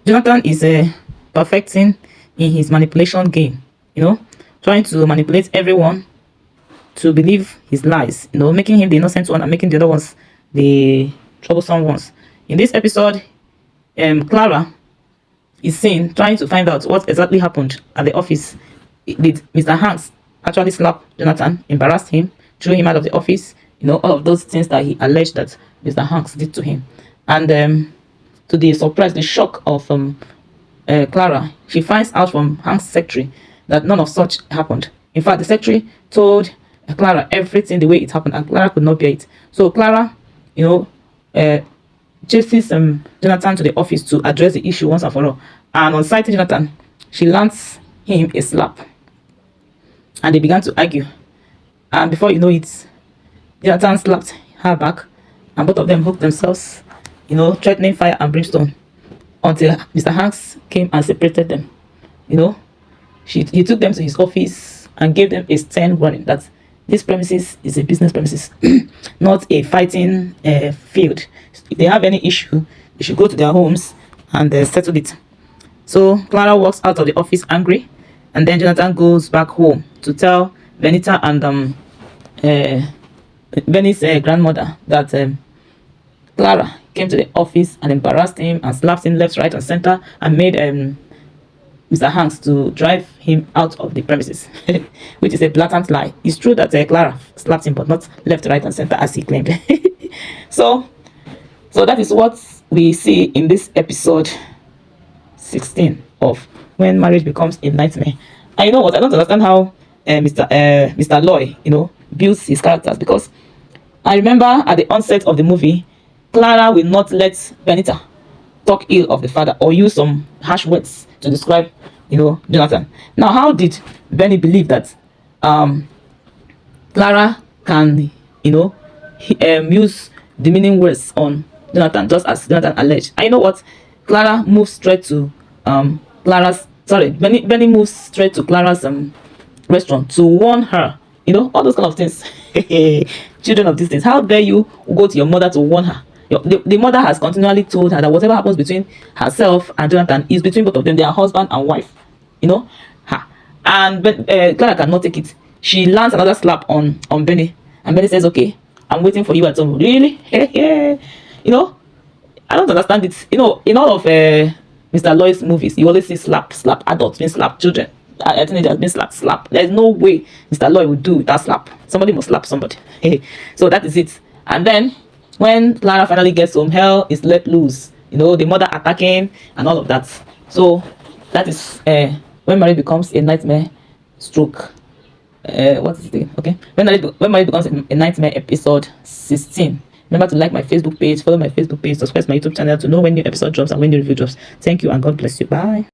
Jonathan is perfecting in his manipulation game, trying to manipulate everyone to believe his lies, making him the innocent one and making the other ones the troublesome ones. In this episode, Clara is seen trying to find out what exactly happened at the office. Did Mr. Hanks actually slap Jonathan, embarrassed him, threw him out of the office? All of those things that he alleged that Mr. Hanks did to him. And to the surprise, the shock of Clara, she finds out from Hank's secretary that none of such happened. In fact, the secretary told Clara everything the way it happened, and Clara could not bear it. So Clara, chases Jonathan to the office to address the issue once and for all. And on sighting Jonathan, she lands him a slap. And they began to argue. And before you know it, Jonathan slapped her back, and both of them hooked themselves, threatening fire and brimstone, until Mr. Hanks came and separated them. He took them to his office and gave them a stern warning that this premises is a business premises, not a fighting field. If they have any issue, they should go to their homes and settle it. So Clara walks out of the office angry, and then Jonathan goes back home to tell Benita and Benny's grandmother that Clara came to the office and embarrassed him and slapped him left, right, and center, and made Mr. Hanks to drive him out of the premises, which is a blatant lie. It's true that Clara slapped him, but not left, right, and center as he claimed. So that is what we see in this episode 16 of When Marriage Becomes a Nightmare. And you know what? I don't understand how Mr. Loy, builds his characters, because I remember at the onset of the movie, Clara will not let Benita talk ill of the father or use some harsh words to describe, Jonathan. Now, how did Benny believe that Clara can, use demeaning words on Jonathan, just as Jonathan alleged? I know what? Benny moves straight to Clara's restaurant to warn her, all those kind of things. Children of these things, how dare you go to your mother to warn her? The mother has continually told her that whatever happens between herself and Jonathan is between both of them. They are husband and wife, and Clara cannot take it. She lands another slap on Benny, and Benny says, "Okay, I'm waiting for you at home." Really? I don't understand it. In all of Mr. Loy's movies, you always see slap. Adults being slap, children, teenagers being slap. There's no way Mr. Loy would do that slap. Somebody must slap somebody. So that is it. And then when Clara finally gets home, hell is let loose. The mother attacking and all of that. So that is When Marriage Becomes a Nightmare stroke. What is it? Okay. When Marriage Becomes a Nightmare, episode 16. Remember to like my Facebook page, follow my Facebook page, subscribe to my YouTube channel to know when new episode drops and when new review drops. Thank you and God bless you. Bye.